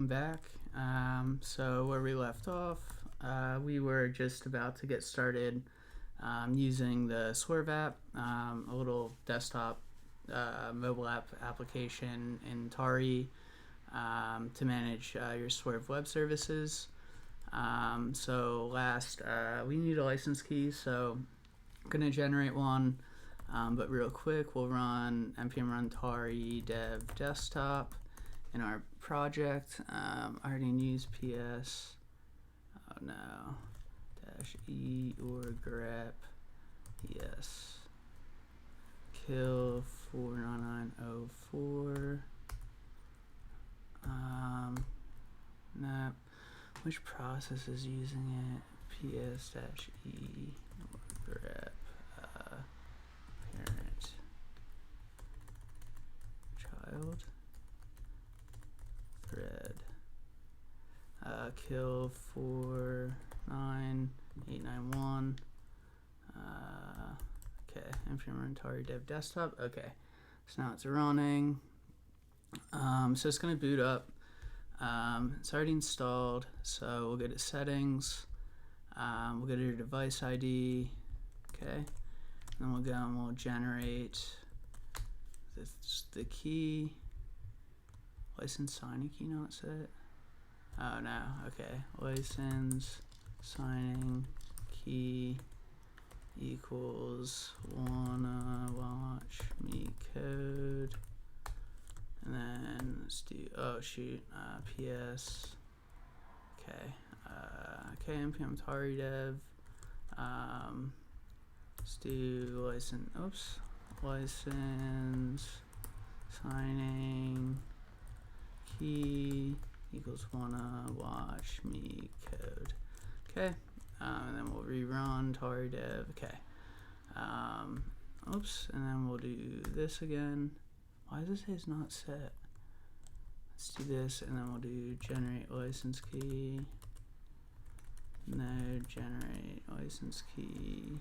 Back. So where we left off, we were just about to get started using the SwerveApp, a little desktop mobile app application in Tari to manage your Swerve web services. So last, we need a license key, so I'm going to generate one, but real quick, we'll run npm run tari dev desktop in our project. I already use ps, oh no, -e or grep, yes, kill 49904, nap, which process is using it, ps-e or grep, parent, child, thread, kill 49891, okay, npm run tari dev desktop, okay, so now it's running. So it's going to boot up. It's already installed, so we'll go to settings, we'll go to your device ID, okay, and then we'll go and we'll generate the key. License signing key not set? Oh no, okay. License signing key equals wanna watch me code. And then let's do, oh shoot, ps, okay, okay, npm tari dev, let's do license signing key equals wanna watch me code, okay, and then we'll rerun tari dev, okay, and then we'll do this again. Why does it say it's not set? Let's do this, and then we'll do generate license key. No, generate license key.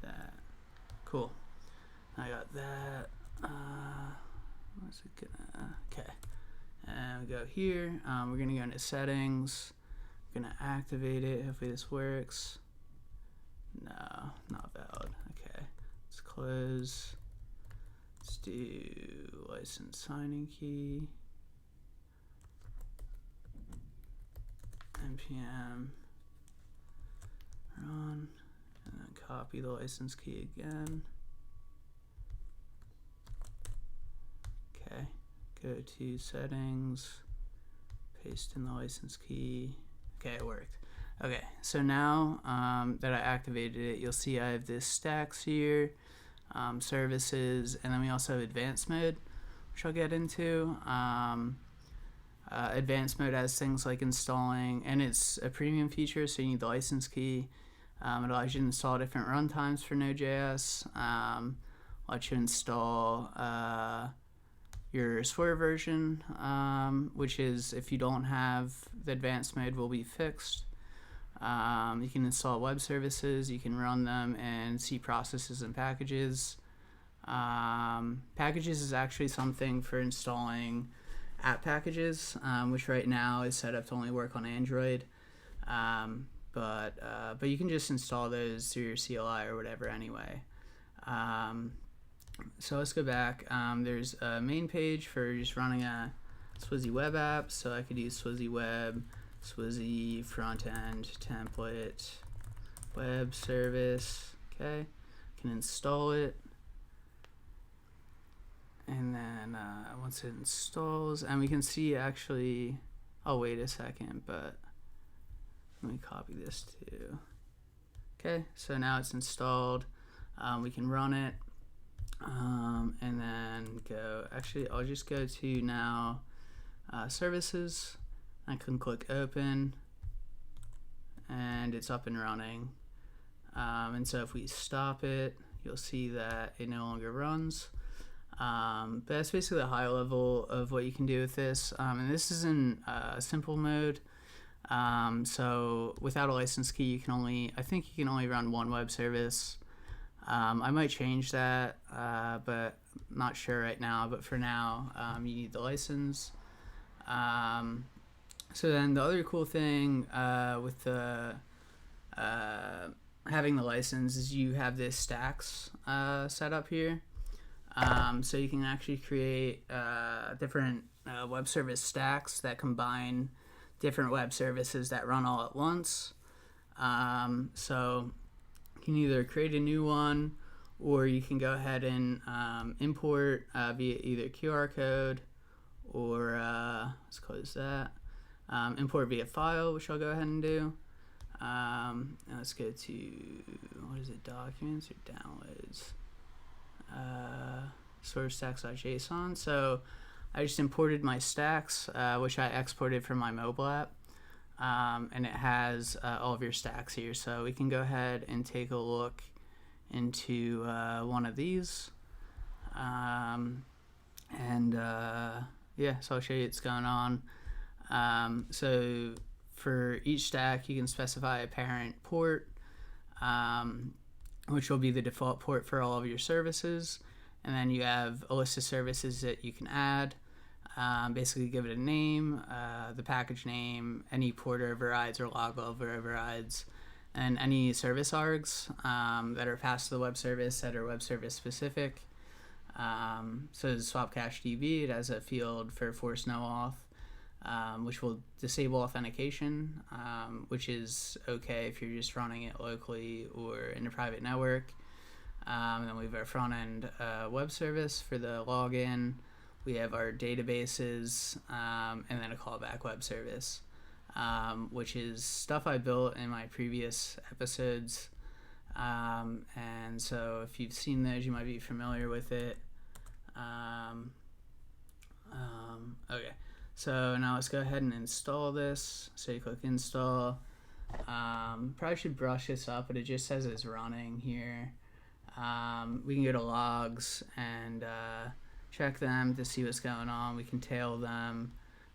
That. Cool. I got that. What's it gonna? Okay. And we go here. We're gonna go into settings. We're gonna activate it. Hopefully this works. No, not valid. Okay. Let's close. Let's do license signing key, npm run, and then copy the license key again. Okay, go to settings, paste in the license key. Okay, it worked. Okay, so now that I activated it, you'll see I have this stacks here. Services, and then we also have advanced mode, which I'll get into. Advanced mode has things like installing, and it's a premium feature, so you need the license key. It allows you to install different runtimes for Node.js. Let you install your Swerve version, which is, if you don't have the advanced mode, will be fixed. You can install web services, you can run them and see processes and packages. Packages is actually something for installing app packages, which right now is set up to only work on Android. But you can just install those through your CLI or whatever anyway. So let's go back. There's a main page for just running a Swizzy web app, so I could use Swizzy web, Swizzy front end template web service. Okay, can install it, and then once it installs, and we can see actually, oh wait a second, but let me copy this too. Okay, so now it's installed. We can run it, and then go, actually I'll just go to now services. I can click open, and it's up and running. And so if we stop it, you'll see that it no longer runs. But that's basically a high level of what you can do with this. And this is in simple mode. So without a license key, you can only, I think you can only run one web service. I might change that, but not sure right now. But for now, you need the license. So then the other cool thing with the having the license is you have this stacks set up here. So you can actually create different web service stacks that combine different web services that run all at once. So you can either create a new one, or you can go ahead and import via either QR code or let's close that. Import via file, which I'll go ahead and do. And let's go to, what is it, documents or downloads? Source stacks.json. So I just imported my stacks, which I exported from my mobile app. And it has all of your stacks here. So we can go ahead and take a look into one of these. Yeah, so I'll show you what's going on. So for each stack, you can specify a parent port, which will be the default port for all of your services. And then you have a list of services that you can add. Basically give it a name, the package name, any port overrides or log level overrides, and any service args that are passed to the web service that are web service specific. So swap cache DB, it has a field for force no auth, which will disable authentication, which is okay if you're just running it locally or in a private network. Then we have our front end web service for the login. We have our databases, and then a callback web service, which is stuff I built in my previous episodes. And so if you've seen those, you might be familiar with it. Okay, so now let's go ahead and install this. So you click install. Probably should brush this up, but it just says it's running here. We can go to logs and check them to see what's going on. We can tail them,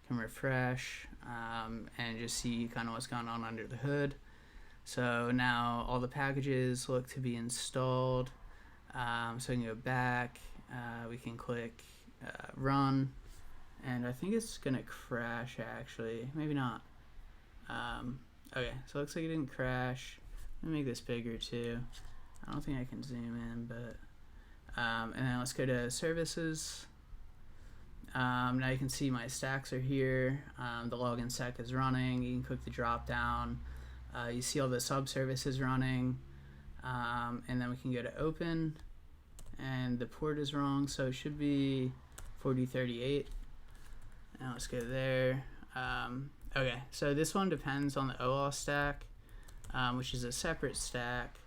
can refresh, and just see kind of what's going on under the hood. So now all the packages look to be installed. So we can go back, we can click run, and I think it's gonna crash actually, maybe not. Okay, so it looks like it didn't crash. Let me make this bigger too. I don't think I can zoom in, but and then let's go to services. Now you can see my stacks are here. The login stack is running. You can click the drop down. You see all the sub services running, and then we can go to open, and the port is wrong, so it should be 4038. Now let's go there. Okay, so this one depends on the OAuth stack, which is a separate stack.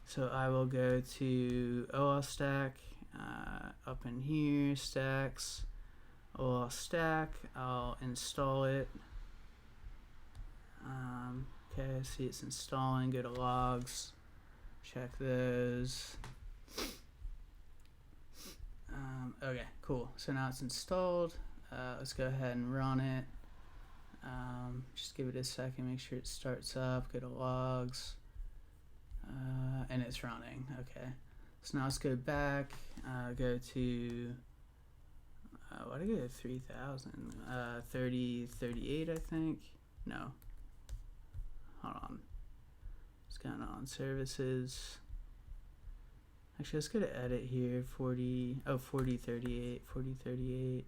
So I will go to OAuth stack, up in here, stacks, OAuth stack. I'll install it. Okay, see it's installing. Go to logs, check those. Okay, cool. So now it's installed. Let's go ahead and run it. Just give it a second, make sure it starts up. Go to logs. And it's running. Okay, so now let's go back, go to why did I go to 3000? 3038, I think. No, hold on, what's going on? Services. Actually, let's go to edit here. 4038.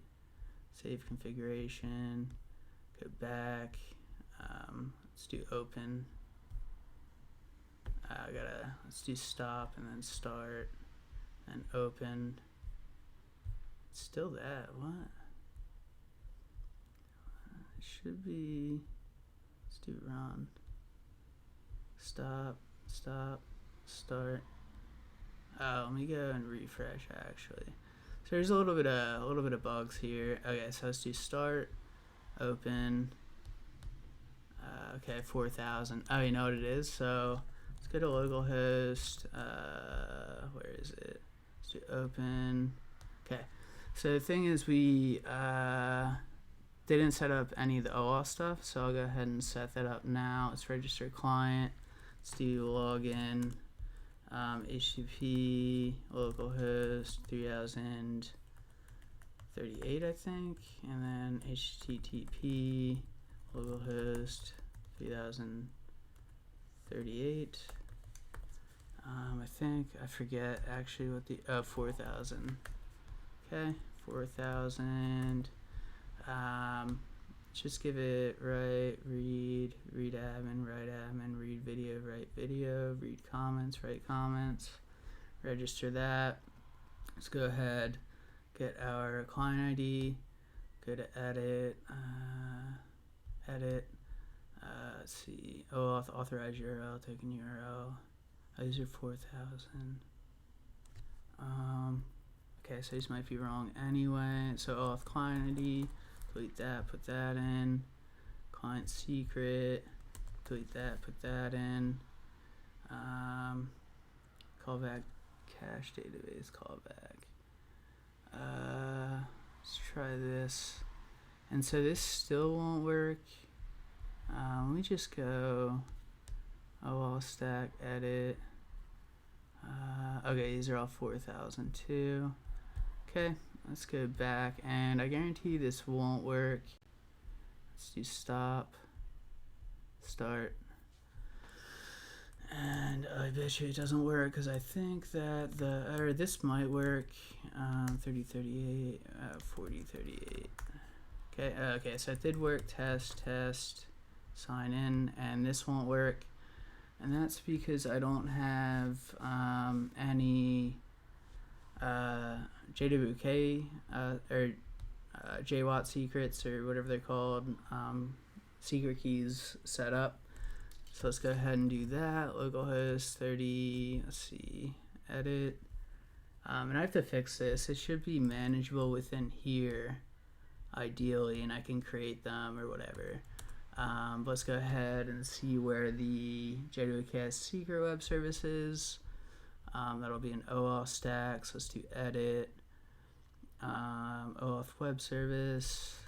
Save configuration. Go back. Let's do open. Let's do stop and then start and open. It's still that, what? It should be, let's do run. Stop, start. Let me go and refresh actually. So there's a little bit of bugs here. Okay, so let's do start, open. Okay, 4000. Oh, you know what it is? So let's go to localhost. Where is it? Let's do open. Okay. So the thing is, we didn't set up any of the OAuth stuff, so I'll go ahead and set that up now. Let's register client. Let's do login. HTTP localhost 3038, I think, and then HTTP localhost localhost 3038. I think, I forget actually what the, 4000. Okay, 4000. Just give it read admin, write admin, read video, write video, read comments, write comments, register that. Let's go ahead, get our client ID, go to edit, let's see, OAuth, authorize URL, token URL, user 4000. Okay, so these might be wrong anyway. So OAuth client ID, delete that, put that in. Client secret, delete that, put that in. Callback cache database callback. Let's try this. And so this still won't work. Let me just go OAuth stack edit. Okay, these are all 4002. Okay, let's go back, and I guarantee this won't work. Let's do stop, start, and I bet you it doesn't work because I think that this might work. 3038, 4038. Okay, so it did work. Test, sign in, and this won't work, and that's because I don't have any JWK or JWAT secrets or whatever they're called, secret keys set up. So let's go ahead and do that. Localhost 30, let's see, edit. And I have to fix this. It should be manageable within here, ideally, and I can create them or whatever. But let's go ahead and see where the JWK has secret web services. That'll be an OAuth stack, so let's do edit, OAuth web service,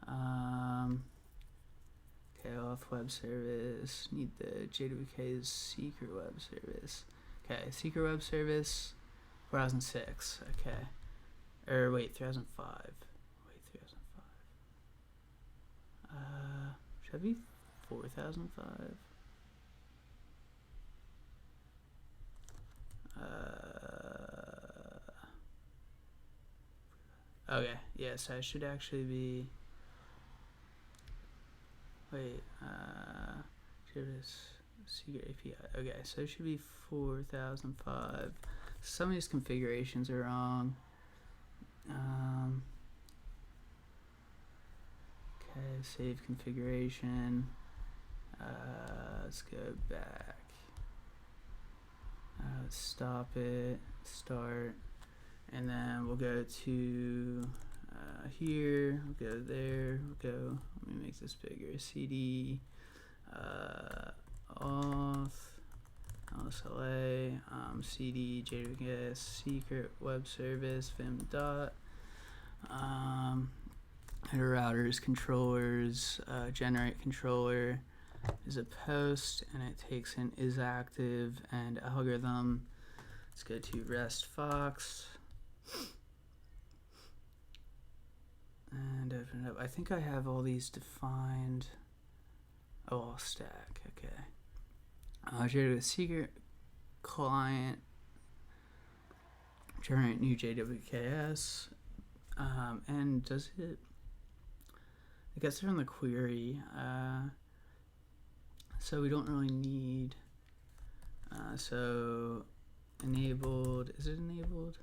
okay, OAuth web service, need the JWK's secret web service, okay, secret web service, 4006, okay, or wait, 3005, should that be 4005? Okay, yes, I should actually be, wait, secret API, okay, so it should be 4005, some of these configurations are wrong, okay, save configuration, let's go back. Stop it, start, and then we'll go to here, we'll go there, we'll go, let me make this bigger, cd, auth, lsla, cd, jws, secret web service, vim dot, header routers, controllers, generate controller, is a post, and it takes an isActive and algorithm. Let's go to REST Fox and open it up. I think I have all these defined. Oh, all stack. Okay. Generate a secret client. Generate new JWKS. And does it? I guess they're on the query. So we don't really need, so enabled, is it enabled?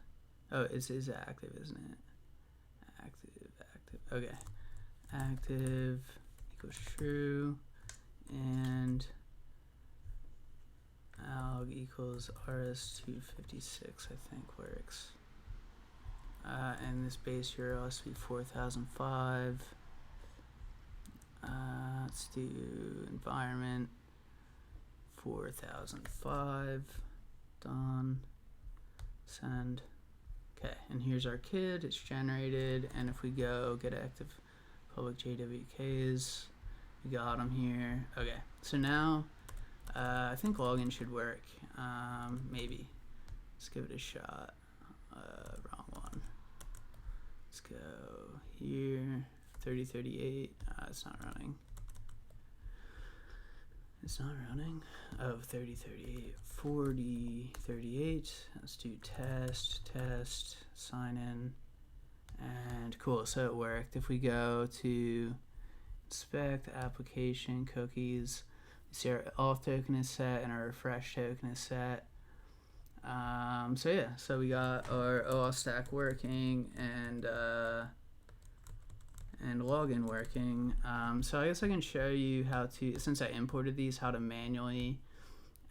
Oh, it is active, isn't it? Active, okay. Active equals true, and alg equals rs256, I think works. And this base URL has to be 4005. Let's do environment 4005, done, send. Okay, and here's our kid, it's generated, and if we go get active public JWKs, we got them here. Okay, so now I think login should work, maybe. Let's give it a shot. Wrong one. Let's go here, 3038. It's not running. It's not running. Oh, 3038. 4038. Let's do test, sign in. And cool, so it worked. If we go to inspect application cookies, you see our auth token is set and our refresh token is set. So yeah, so we got our OAuth stack working and login working. So I guess I can show you how to, since I imported these, how to manually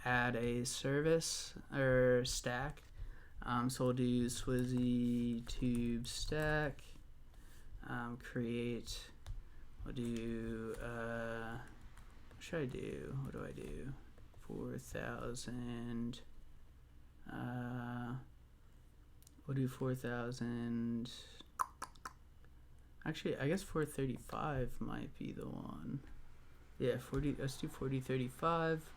add a service or stack. So we'll do Swizzy tube stack, create, we'll do, what should I do? What do I do? 4,000, we'll do 4,000, actually I guess 435 might be the one. Yeah, 40, let's do 4035,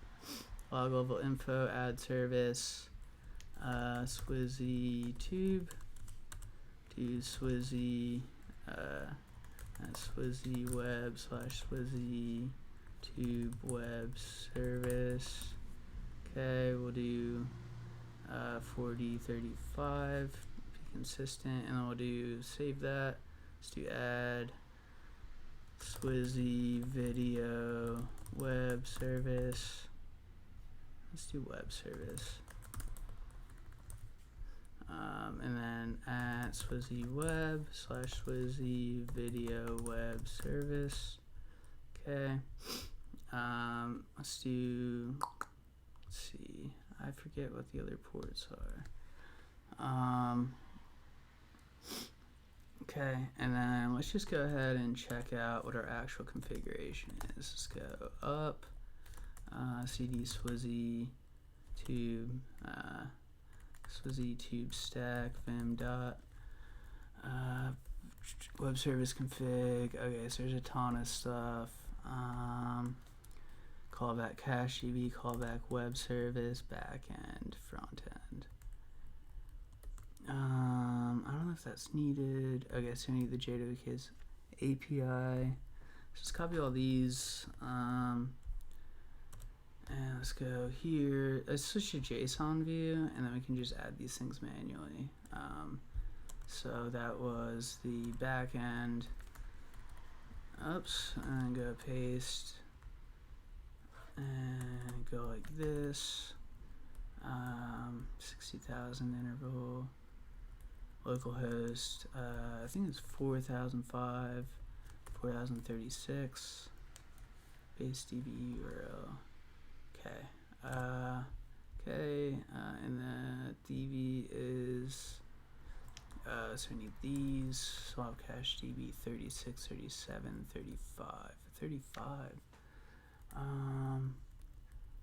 log level info, add service, Swizzy tube, do Swizzy, Swizzy web / Swizzy tube web service. Okay, we'll do 4035, be consistent, and then we'll do save that. Let's do add Swizzy video web service. Let's do web service. And then at Swizzy web / Swizzy video web service. Okay. Let's see. I forget what the other ports are. Okay, and then let's just go ahead and check out what our actual configuration is. Let's go up, cd Swizzy tube, Swizzy tube stack vim dot web service config. Okay, so there's a ton of stuff. Callback cache DB, callback web service, backend, front end. I don't know if that's needed. Okay, so we need the JWK's API. Let's just copy all these. And let's go here. Let's switch to JSON view, and then we can just add these things manually. So that was the backend. Oops, and go paste. And go like this. 60,000 interval. Localhost, I think it's 4005, 4036. Base DB URL. Okay. And the DB is, so we need these. Swap cache DB 36, 37, 35. 35.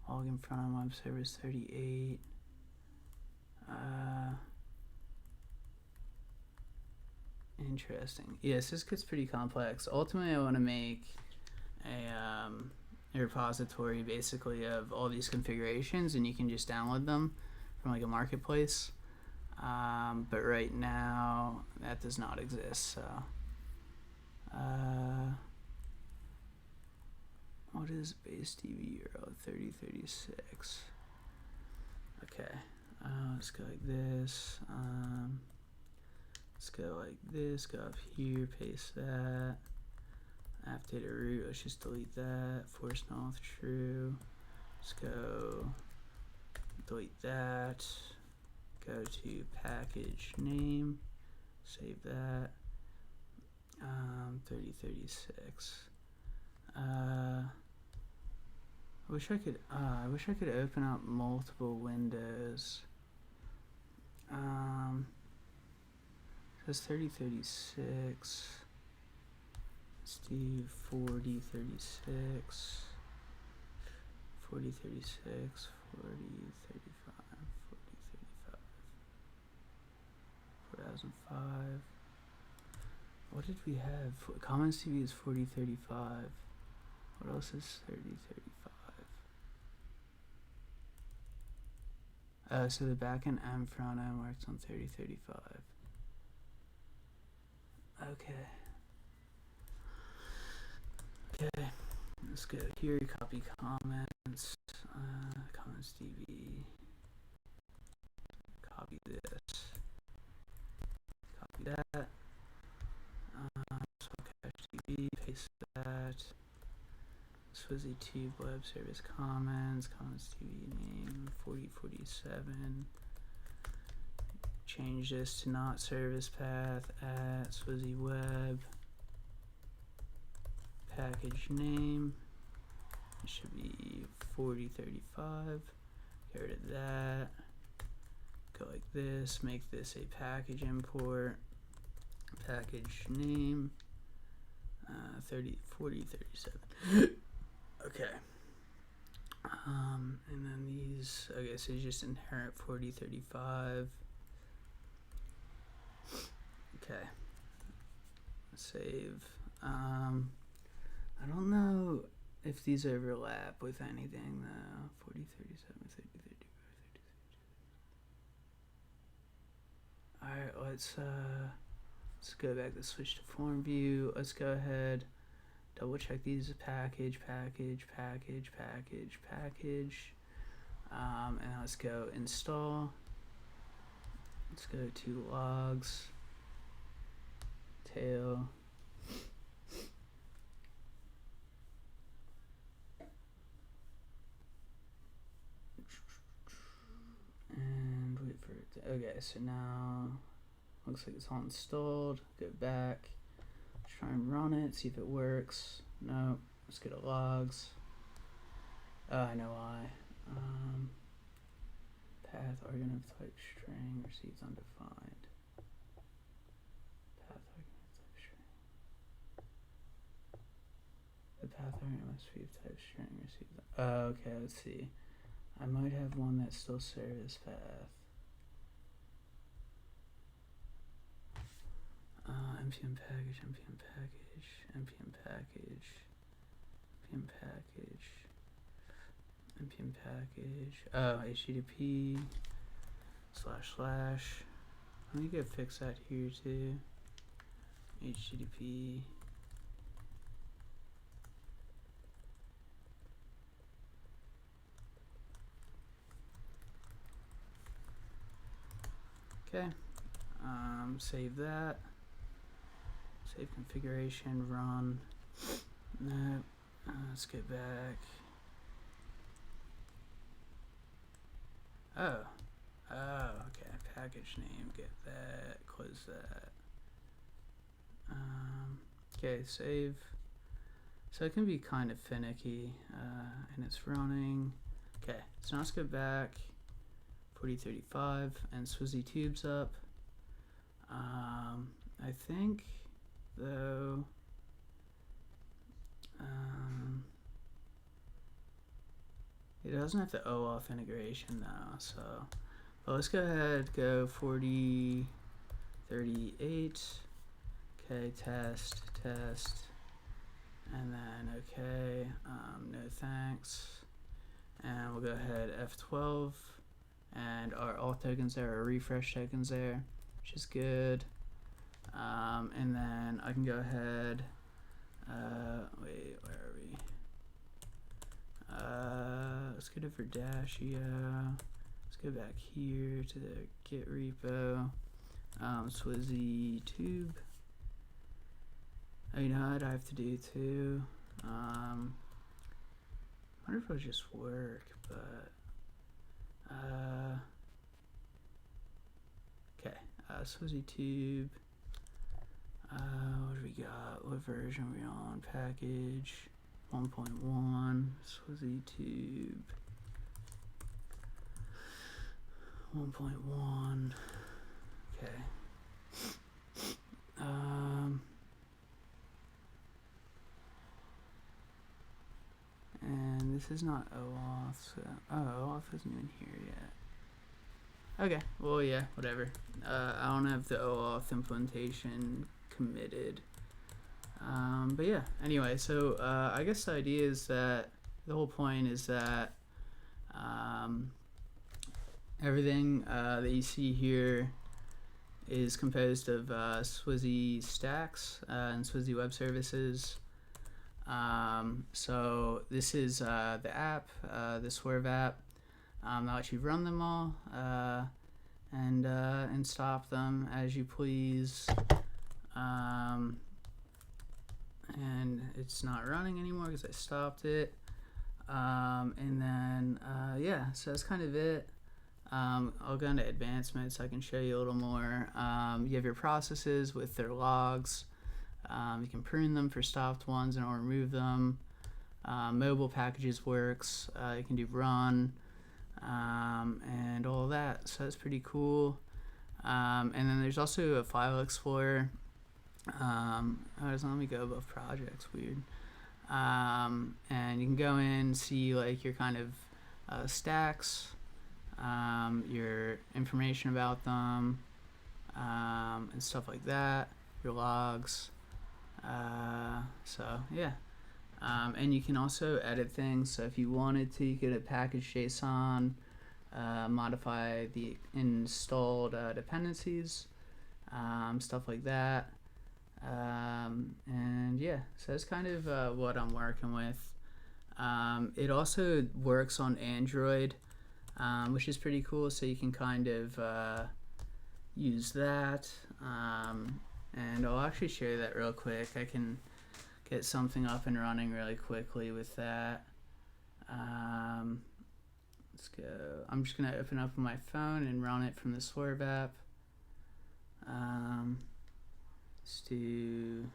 Login front on web service 38. Interesting. Yes, this gets pretty complex. Ultimately, I want to make a repository basically of all these configurations, and you can just download them from like a marketplace. But right now, that does not exist. So, what is base DB URL 3036? Okay, let's go like this. Let's go like this, go up here, paste that. App data root, let's just delete that. Force null true. Let's go delete that. Go to package name, save that. 3036. I wish I could open up multiple windows. Says 3036. Let's do 4036. 4036. 4035. 4035. 4005. What did we have? Commons TV is 4035. What else is 3035? So the backend and front end works on 3035. Okay. Okay, let's go here, copy comments, comments DB, copy this, copy that, so cache DB, paste that, SwerveApp web service comments, comments DB name 4047, change this to not service path at SwerveApp, package name, it should be 4035, get rid of that, go like this, make this a package import, package name, 4037. Okay. And then these, okay, so just inherit 4035. Okay. Save. I don't know if these overlap with anything though. 4037, 3035. Alright, let's go back to switch to form view. Let's go ahead, double check these package, and let's go install. Let's go to logs, tail, and wait for it to, okay, so now looks like it's all installed. Go back, try and run it, see if it works. No, let's go to logs. Oh, I know why. Path argument of type string receives undefined. Path argument of type string. The path argument must be of type string receives. Okay, let's see. I might have one that still service path. npm package, npm package, npm package, npm package, npm package. Oh, http // let me go fix that here too. http okay. Save that. Save configuration, run. No, let's get back. Oh, okay. Package name, get that, close that. Okay, save. So it can be kind of finicky, and it's running. Okay, so now let's go back. 4035 and SwerveApp's up. I think though it doesn't have the OAuth integration though, so but let's go ahead, go 4038. Okay, test, and then okay, no thanks, and we'll go ahead F12, and our auth tokens there, our refresh tokens there, which is good. And then I can go ahead, wait, where are we? Let's go to Verdashio. Let's go back here to the Git repo. SwerveApp. Oh, you know what I have to do too? I wonder if it'll just work, but okay. SwerveApp. What do we got? What version are we on? Package 1.1. SwerveApp 1.1. Okay. And this is not OAuth, so OAuth isn't even here yet. Okay, well yeah, whatever. I don't have the OAuth implementation committed. But yeah, anyway, so I guess the idea is that the whole point is that everything that you see here is composed of SwerveApp stacks and SwerveApp web services. So this is the app, the SwerveApp. That lets you run them all and stop them as you please. And it's not running anymore because I stopped it. And then yeah, so that's kind of it. I'll go into advancements so I can show you a little more. You have your processes with their logs. You can prune them for stopped ones and I'll remove them. Mobile packages works. You can do run and all of that. So that's pretty cool. And then there's also a file explorer. Let me go above projects. Weird. And you can go in, see like your kind of stacks, your information about them, and stuff like that. Your logs. So yeah. And you can also edit things. So if you wanted to, you could package JSON, modify the installed dependencies, stuff like that. And yeah, so that's kind of what I'm working with. It also works on Android, which is pretty cool. So you can kind of use that. And I'll actually share that real quick. I can get something up and running really quickly with that. Let's go. I'm just gonna open up my phone and run it from the SwerveApp. Let's do.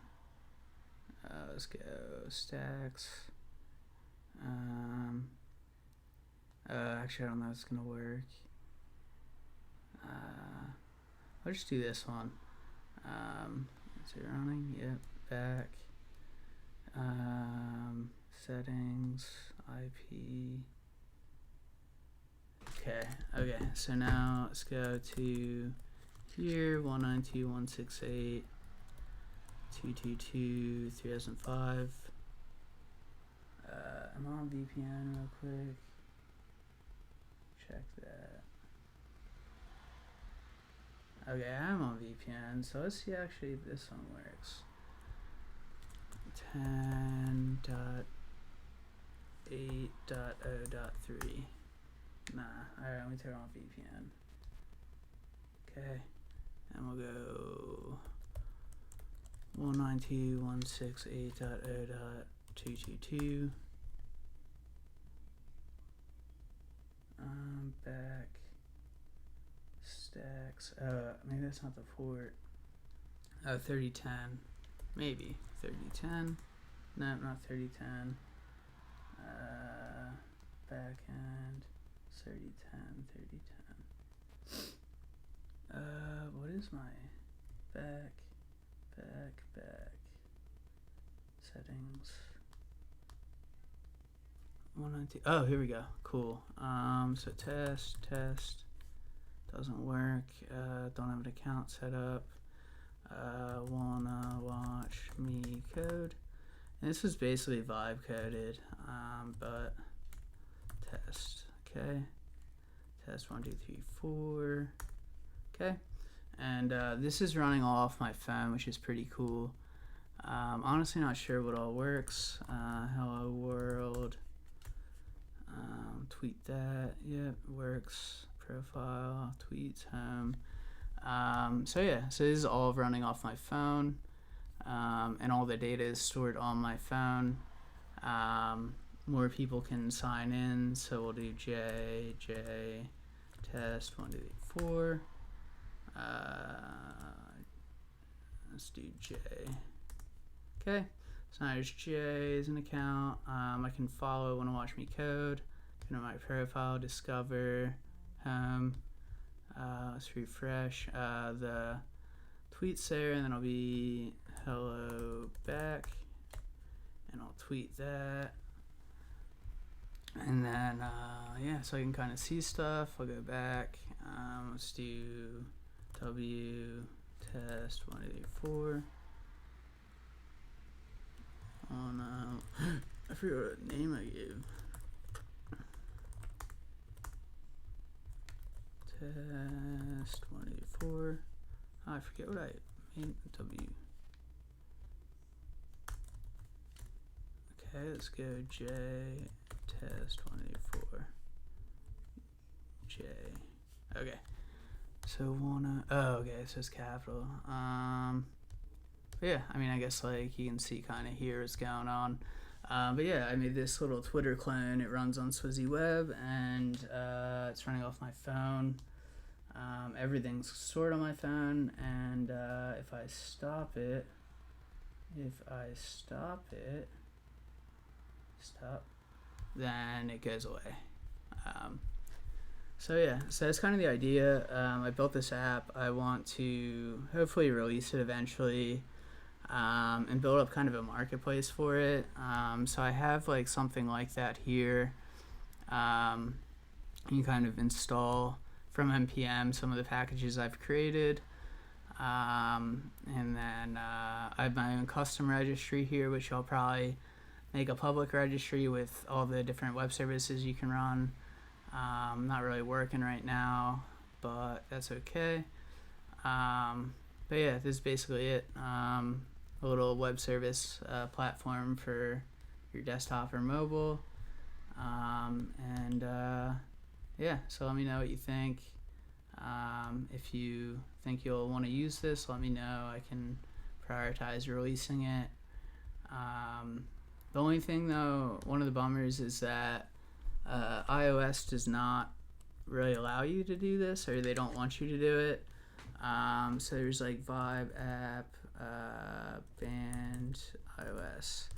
Let's go stacks. Actually, I don't know if it's gonna work. I'll just do this one. Is it running? Yep. Back. Settings. IP. Okay. So now let's go to here. 192.168.222.3005. I'm on VPN real quick. Check that. Okay, I'm on VPN, so let's see actually if this one works. 10.8.0.3. Nah, alright, let me turn on VPN. Okay, and we'll go 192.168.0.222. Back. Stacks. Maybe that's not the port. 3010. Maybe. 3010. No, not 3010. Backend. 3010. 3010. What is my back? Settings. 192. Oh, here we go. Cool. So test. Doesn't work. Don't have an account set up. Wanna watch me code. And this was basically vibe coded, but test. Okay. Test 1, 2, 3, 4. Okay. And this is running all off my phone, which is pretty cool. Honestly, not sure what all works. Hello world. Tweet that. Yep, works. Profile, tweets, home. So yeah, so this is all running off my phone, and all the data is stored on my phone. More people can sign in, so we'll do J, test 1, 2, 3, 4. Let's do J. Okay, so now there's J as an account. I can follow, want to watch me code, go to my profile, discover, home. Let's refresh. The tweet's there, and then I'll be hello back, and I'll tweet that. And then yeah, so I can kind of see stuff. I'll go back. Let's do W test 1, 2, 3, 4. Oh no, I forgot what name I gave. Test 1, 2, 4. Oh, I forget what I made. W. Okay, let's go J test 184 J. Okay, so okay, it says capital. Yeah, I mean, I guess like you can see kind of here what's going on. But yeah, I made this little Twitter clone. It runs on SwerveApp, and it's running off my phone. Everything's stored on my phone, and if I stop it, then it goes away. So yeah, so that's kind of the idea. I built this app. I want to hopefully release it eventually, and build up kind of a marketplace for it. So I have like something like that here. You kind of install from npm some of the packages I've created. And then I have my own custom registry here, which I'll probably make a public registry with all the different web services you can run. Not really working right now, but that's okay. But yeah, this is basically it. A little web service platform for your desktop or mobile. Yeah, so let me know what you think. If you think you'll want to use this, let me know. I can prioritize releasing it. The only thing though, one of the bummers is that iOS does not really allow you to do this, or they don't want you to do it. So there's like SwerveApp, banned iOS.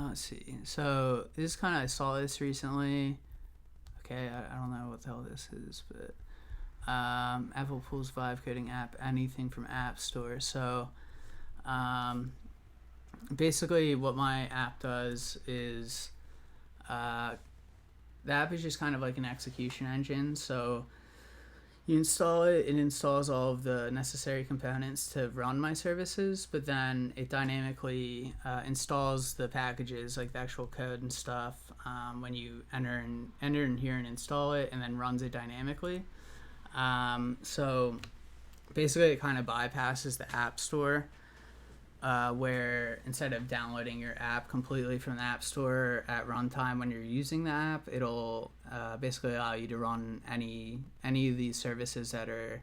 Let's see. So this kind of, I saw this recently. Okay, I don't know what the hell this is, but Apple pulls vibe coding app, anything from App Store. So basically what my app does is the app is just kind of like an execution engine. So you install it, it installs all of the necessary components to run my services, but then it dynamically installs the packages, like the actual code and stuff, when you enter in here and install it, and then runs it dynamically. So basically it kind of bypasses the App Store, where instead of downloading your app completely from the App Store at runtime when you're using the app, it'll basically allow you to run any of these services that are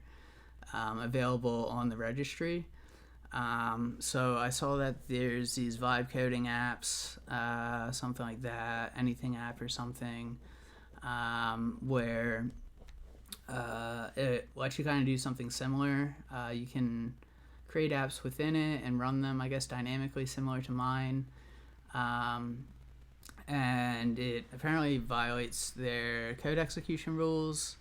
available on the registry. So I saw that there's these vibe coding apps, something like that, anything app or something, where it lets you kind of do something similar. You can create apps within it and run them, I guess, dynamically, similar to mine. And it apparently violates their code execution rules.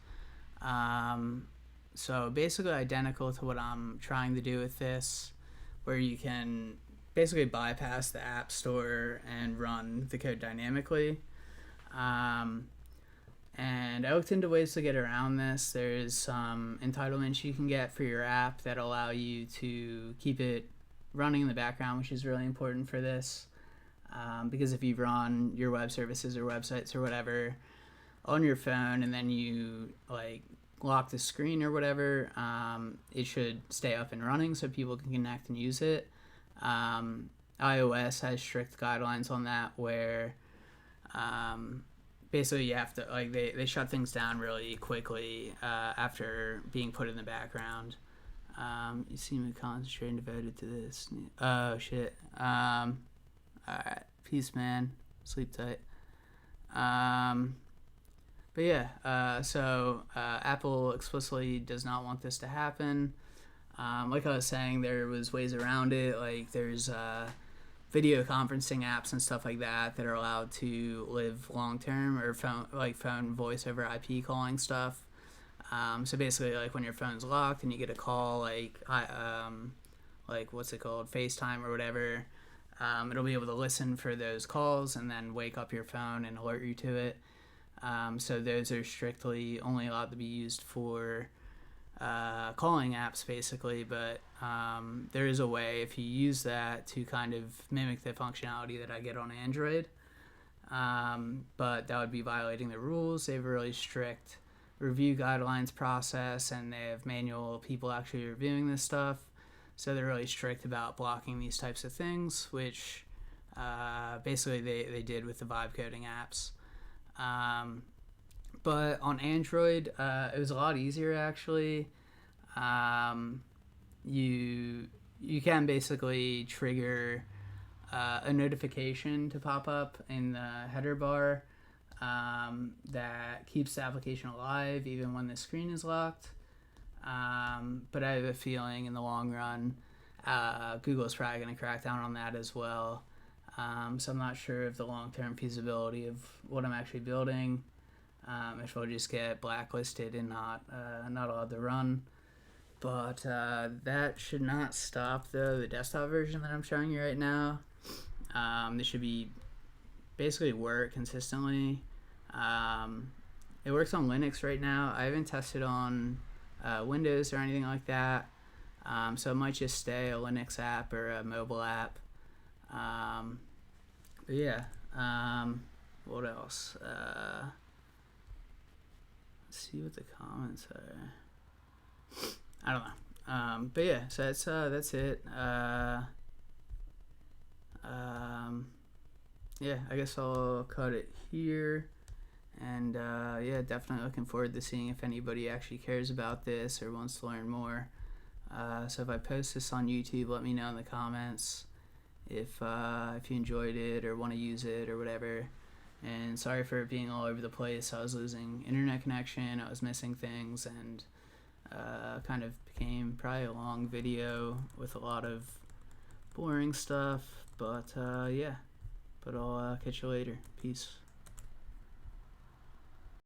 So basically identical to what I'm trying to do with this, where you can basically bypass the App Store and run the code dynamically. And I looked into ways to get around this. There's some entitlements you can get for your app that allow you to keep it running in the background, which is really important for this. Because if you run your web services or websites or whatever on your phone and then you like lock the screen or whatever, it should stay up and running so people can connect and use it. iOS has strict guidelines on that, where basically you have to, like, they shut things down really quickly after being put in the background. You seem concentrated and devoted to this. Oh shit. Alright, peace, man. Sleep tight. But yeah, so Apple explicitly does not want this to happen. Like I was saying, there was ways around it. Like there's video conferencing apps and stuff like that that are allowed to live long term, or phone voice over IP calling stuff. So basically, like when your phone's locked and you get a call, like what's it called, FaceTime or whatever, it'll be able to listen for those calls and then wake up your phone and alert you to it. So those are strictly only allowed to be used for calling apps, basically, but there is a way, if you use that, to kind of mimic the functionality that I get on Android. But that would be violating the rules. They have a really strict review guidelines process, and they have manual people actually reviewing this stuff. So they're really strict about blocking these types of things, which basically they did with the vibe coding apps. But on Android, it was a lot easier actually. You can basically trigger a notification to pop up in the header bar that keeps the application alive even when the screen is locked. But I have a feeling in the long run, Google's probably going to crack down on that as well. So I'm not sure of the long-term feasibility of what I'm actually building. If we'll just get blacklisted and not allowed to run. But that should not stop the desktop version that I'm showing you right now. This should be basically work consistently. It works on Linux right now. I haven't tested on Windows or anything like that. So it might just stay a Linux app or a mobile app. But yeah, what else? Let's see what the comments are. I don't know. But yeah, so that's it. Yeah, I guess I'll cut it here. And yeah, definitely looking forward to seeing if anybody actually cares about this or wants to learn more. So if I post this on YouTube, let me know in the comments if you enjoyed it or want to use it or whatever. And sorry for it being all over the place. I was losing internet connection, I was missing things, and kind of became probably a long video with a lot of boring stuff. But yeah, but I'll catch you later. Peace.